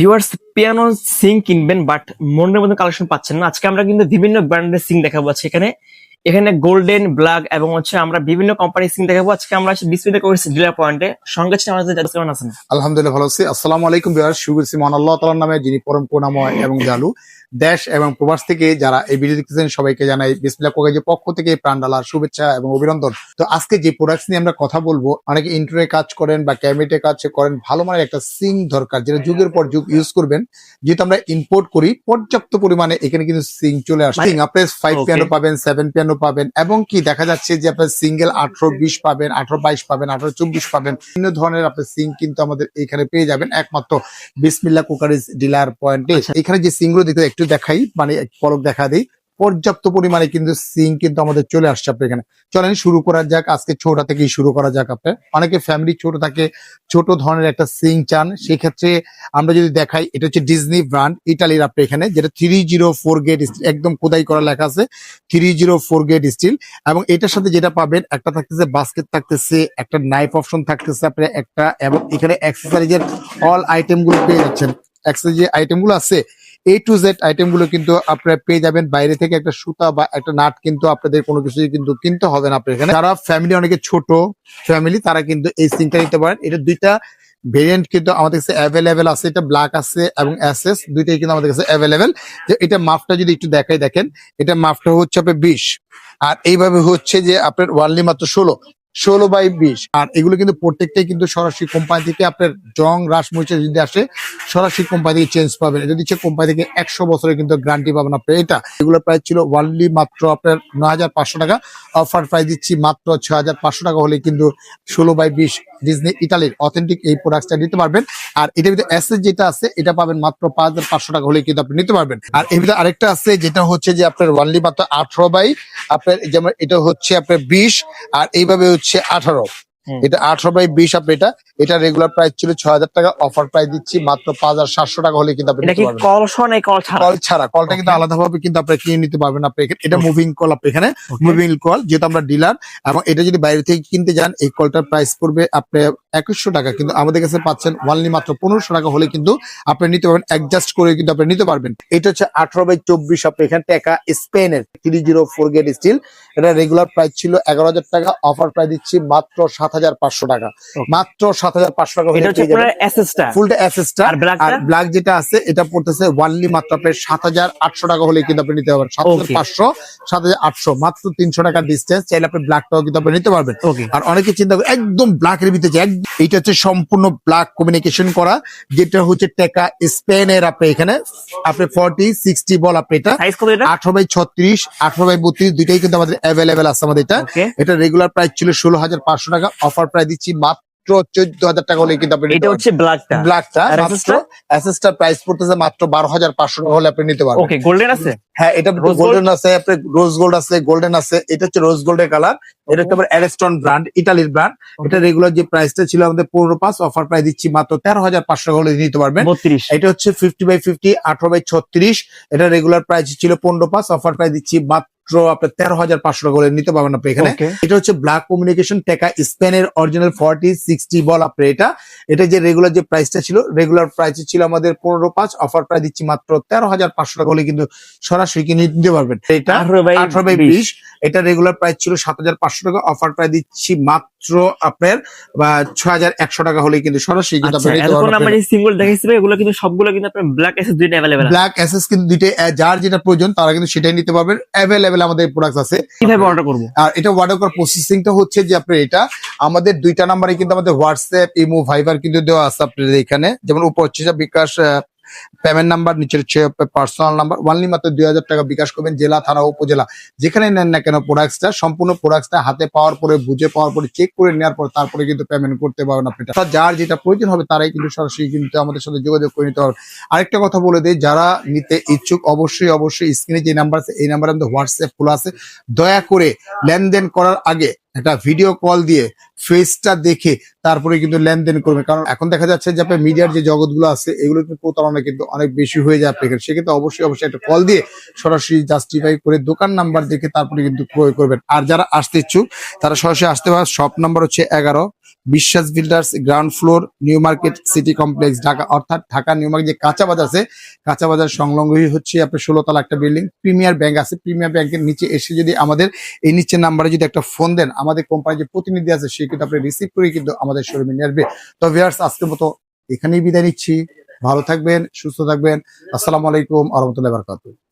Viewers, piano Singh কিনবেন but মনের মতো কালেকশন পাচ্ছেন না। আজকে আমরা কিন্তু বিভিন্ন ব্র্যান্ডের সিং দেখাবো। এখানে এখানে গোল্ডেন, ব্ল্যাক এবং আমরা বিভিন্ন কোম্পানির সিং দেখাবো। আজকে আমরা বিসমিল্লাহ করেছি ডিলার পয়েন্টে। সঙ্গে আছি আমাদের জাদু। কেমন আছেন? আলহামদুলিল্লাহ ভালো আছি। আসসালামু আলাইকুম ভিউয়ার্স, শুরু করছি মহান আল্লাহ তাআলার নামে, যিনি পরম করুণাময় এবং দয়ালু। দেশ এবং প্রবাস থেকে যারা এই ভিডিও দেখতেছেন সবাইকে জানাই বিসমিল্লাহ কোকাজের পক্ষ থেকে প্রাণ ঢালার শুভেচ্ছা এবং অভিনন্দন। তো আজকে যে প্রোডাক্টস নিয়ে আমরা কথা বলবো, অনেকে ইন্টারে কাজ করেন বা ক্যাবিনেটে কাজ করেন, ভালো মানের একটা সিং দরকার যেটা যুগের পর যুগ ইউজ করবেন। যেহেতু আমরা ইম্পোর্ট করি, পর্যাপ্ত পরিমাণে এখানে কিন্তু সিং চলে আসে। সিং আপনি 5 পিয়ানো পাবেন, 7 পিয়ানো পাবেন, এবং কি দেখা যাচ্ছে যে আপনার সিঙ্গেল 18-20 পাবেন, 18-22 পাবেন, 18-24 পাবেন। বিভিন্ন ধরনের আপনার সিং কিন্তু আমাদের এখানে পেয়ে যাবেন একমাত্র বিসমিল্লাহ কুকারিজ ডিলার পয়েন্টে। এখানে যে সিং গুলো দেখতে একটু দেখাই, মানে পলক দেখা দেই। পর্যাপ্ত পরিমাণে কিন্তু সিং কিন্তু আমাদের চলে আসছে আপনার এখানে। চলেন শুরু করা যাক, আজকে ছোট থেকেই শুরু করা যাক। আপনার অনেকে ফ্যামিলি ছোট থাকে, ছোট ধরনের একটা সিং চান, সেক্ষেত্রে আমরা যদি দেখাই, এটা হচ্ছে ডিজনি ব্র্যান্ড, ইটালির। আপনি এখানে যেটা 304 গেট স্টিল, একদম খোদাই করা লেখা আছে 304 গেট স্টিল। এবং এটার সাথে যেটা পাবেন, একটা থাকতেছে বাস্কেট, থাকতেছে একটা নাইফ অপশন থাকতেছে আপনার একটা, এবং এখানে অ্যাক্সেসরিজের অল আইটেম গুলো পেয়ে যাচ্ছেন। অ্যাক্সেসরি যে আইটেম গুলো আছে, A to Z আইটেম গুলো কিন্তু আপনারা পেয়ে যাবেন। বাইরে থেকে একটা সুতা বা একটা নাট কিন্তু আপনাদের কোনো কিছু কিন্তু কিনতে হবে না আপনার এখানে। যারা ফ্যামিলি অনেকে ছোট ফ্যামিলি, তারা কিন্তু এই সিংটা নিতে পারেন। এটা দুইটা ভেরিয়েন্ট কিন্তু আমাদের কাছে অ্যাভেলেবেল আছে, এটা ব্ল্যাক আছে এবং এসএস দুইটাই কিন্তু আমাদের কাছে অ্যাভেলেবেল। যে এটা মাপটা যদি একটু দেখাই, দেখেন এটা মাপটা হচ্ছে আপনার 20, আর এইভাবে হচ্ছে যে আপনার ওয়ানলি মাত্র 16 বাই 20। আর এগুলো কিন্তু প্রত্যেকটাই কিন্তু সরাসরি কোম্পানি থেকে আপনার জং রাস মরিচা যদি আসে, সরাসরি কোম্পানি থেকে চেঞ্জ পাবেন। এটা দিচ্ছে কোম্পানি থেকে 100 বছরের কিন্তু গ্যারান্টি পাবেন আপনি। এটা এগুলো প্রাইস ছিল ওয়ানলি মাত্র আপনার 9500 টাকা, অফার প্রাইস দিচ্ছি মাত্র 6500 টাকা হলে কিন্তু 16 বাই 20 ডিজনি ইটালির অথেন্টিক এই প্রোডাক্টটা নিতে পারবেন। আর এটার ভিতরে এসএস যেটা আছে, এটা পাবেন মাত্র 5500 টাকা হলে কিন্তু আপনি নিতে পারবেন। আর এর ভিতরে আরেকটা আছে, যেটা হচ্ছে যে আপনার ওয়ানলি মাত্র 18 বাই আপনার, যেমন এটা হচ্ছে আপনার 20, আর এইভাবে হচ্ছে 18। এটা 18 বাই 20 আপনি এটা রেগুলার প্রাইস ছিল 6000 টাকা, অফার প্রাইস দিচ্ছি মাত্র 5700 টাকা হলে কিন্তু আপনি নিতে পারবেন। কল সহ নাই, কল ছাড়া? কল ছাড়া, কলটা কিন্তু আলাদাভাবে কিন্তু আপনি কিনে নিতে পারবেন। আপনি এটা মুভিং কল, আপনি এখানে মুভিং কল, যেহেতু আমরা ডিলার। এবং এটা যদি বাইরে থেকে কিনতে যান, এই কলটার প্রাইস পড়বে আপনি 2100 টাকা, কিন্তু আমাদের কাছে পাচ্ছেন ওয়ানলি মাত্র 1500 টাকা হলে কিন্তু আপনি নিতে পারবেন। অ্যাডজাস্ট করে কিন্তু আপনি নিতে পারবেন। এটা হচ্ছে 18 বাই 24 আপনি এখানে টাকা, স্পেনের 304 গেট স্টিল। এটা রেগুলার প্রাইস ছিল 11000 টাকা, অফার প্রাইস দিচ্ছি মাত্র 7500 টাকা, মাত্র 7500 টাকা হলে ফুলটা এসএসটা। আর ব্ল্যাক যেটা আছে, এটা পড়তেছে ওয়ানলি মাত্র আপনার 7800 টাকা হলে কিন্তু আপনি নিতে পারবেন। 7500, 7800, মাত্র 300 টাকা ডিস্টেন্স। চাইলে আপনি ব্ল্যাকটাও কিন্তু আপনি নিতে পারবেন। আর অনেকে চিন্তা করে একদম ব্ল্যাকের ভিতরে, এটা হচ্ছে সম্পূর্ণ ব্ল্যাক কমিউনিকেশন করা, যেটা হচ্ছে টেকা স্পেনের। আপনি এখানে আপনি 40-60 বল, আপনি এটা 18 বাই 36, 18 বাই 32 দুইটাই কিন্তু আমাদের অ্যাভেলেবেল আছে আমাদের। এটা রেগুলার প্রাইস ছিল 16500 টাকা, অফার প্রাইস দিচ্ছি মাত্র 14000 টাকা হলে কিন্তু আপনি এটা হচ্ছে ব্ল্যাকটা। মাত্র এসএসটা প্রাইস পড়তেছে মাত্র 12500 টাকা হলে আপনি নিতে পারবেন। ওকে, গোল্ডেন আছে? হ্যাঁ, এটা গোল্ডেন আছে, আপনার রোজ গোল্ড আছে, গোল্ডেন আছে। এটা হচ্ছে রোজ গোল্ডের কালার। এটা হচ্ছে আপনার অ্যারেস্টন ব্র্যান্ড, ইটালির ব্র্যান্ড। এটা রেগুলার যে প্রাইসটা ছিল আমাদের 15.5, অফার প্রাইস দিচ্ছি মাত্র 13500 টাকা হলে নিতে পারবেন। 32। এটা হচ্ছে 50/50, 18/36। এটা রেগুলার প্রাইস ছিল 15.5, অফার প্রাইস দিচ্ছি মাত্র আপনার 13500 টাকা করে নিতে পারবেন আপনি এখানে। এটা হচ্ছে ব্ল্যাক কমিউনিকেশন টেকা স্পেনের অরিজিনাল 40-60 বল আপনি। এটা যে রেগুলার যে প্রাইসটা ছিল, রেগুলার প্রাইস ছিল আমাদের 15.5, অফার প্রাইস দিচ্ছি মাত্র 13500 টাকা হলে কিন্তু সরাসরি কিনে নিতে পারবেন। এটা 18/20, এটা রেগুলার প্রাইস ছিল 7500 টাকা, অফার প্রাইস দিচ্ছি মাত্র আপনার 6100 টাকা হলে কিন্তু সরাসরি কিন্তু আপনি নিতে পারবেন। আমরা যে সিম্বল দেখাইছি এগুলো কিন্তু সবগুলো কিন্তু আপনার ব্ল্যাক এসএস দুইটা अवेलेबल আছে। ব্ল্যাক এসএস কিন্তু দুইটাই, যার যেটা প্রয়োজন তারা কিন্তু সেটাই নিতে পারবেন। अवेलेबल আমাদের প্রোডাক্ট আছে। কিভাবে অর্ডার করব? আর এটা অর্ডার করার প্রসেসিংটা হচ্ছে যে আপনি এটা আমাদের দুইটা নাম্বারে কিন্তু আমাদের হোয়াটসঅ্যাপ, ইমো, ভাইবার কিন্তু দেওয়া আছে আপনাদের এখানে। যেমন উপর হচ্ছে বিকাশ পেমেন্ট নাম্বার, নিচে হচ্ছে পার্সোনাল নাম্বার। ওয়ানলি মাত্র 2000 টাকা বিকাশ করবেন। জেলা, থানা, উপজেলা যেখানে নেন না কেন প্রোডাক্টটা, সম্পূর্ণ প্রোডাক্টটা হাতে পাওয়ার পরে, বুঝে পাওয়ার পরে, চেক করে নেওয়ার পর তারপরে কিন্তু পেমেন্ট করতে পারবেন আপনি। যার যেটা প্রয়োজন হবে তারাই কিন্তু সরাসরি কিন্তু আমাদের সাথে যোগাযোগ করে নিতে পারবেন। আরেকটা কথা বলে দেই, যারা নিতে ইচ্ছুক অবশ্যই স্ক্রিনে যে নাম্বার আছে, এই নাম্বারে আমাদের হোয়াটসঅ্যাপ খোলা আছে। দয়া করে লেনদেন করার আগে একটা ভিডিও কল দিয়ে ফেসটা দেখে তারপরে কিন্তু লেনদেন করবে। কারণ এখন দেখা যাচ্ছে যে আপনার মিডিয়ার যে জগৎগুলো আছে, এগুলো কিন্তু প্রতারণা কিন্তু অনেক বেশি হয়ে যায় আপনার। সেক্ষেত্রে অবশ্যই একটা কল দিয়ে সরাসরি জাস্টিফাই করে দোকান নাম্বার দেখে তারপরে কিন্তু ক্রয় করবেন। আর যারা আসতে ইচ্ছুক তারা সরাসরি আসতে পারে। শপ নাম্বার হচ্ছে 11 বিশ্বাস builders, ground floor, new market city complex, Dhaka. অর্থাৎ ঢাকা নিউ মার্কেট যে কাঁচা বাজার আছে, কাঁচা বাজার সংলগ্নই হচ্ছে আপনার 16 তলা একটা বিল্ডিং। প্রিমিয়ার ব্যাংক আছে, প্রিমিয়ার ব্যাংকের নিচে এসে যদি আমাদের এই নিচের নাম্বারে যদি একটা ফোন দেন, আমাদের কোম্পানির যে প্রতিনিধি আছে সে কিন্তু আপনি রিসিভ করে কিন্তু আমাদের শোরুমে নিয়ে আসবে। তো ভিউয়ার্স, আজকের মতো এখানেই বিদায় নিচ্ছি। ভালো থাকবেন, সুস্থ থাকবেন। আসসালামু আলাইকুম ওয়া রাহমাতুল্লাহি ওয়া বারাকাতুহু।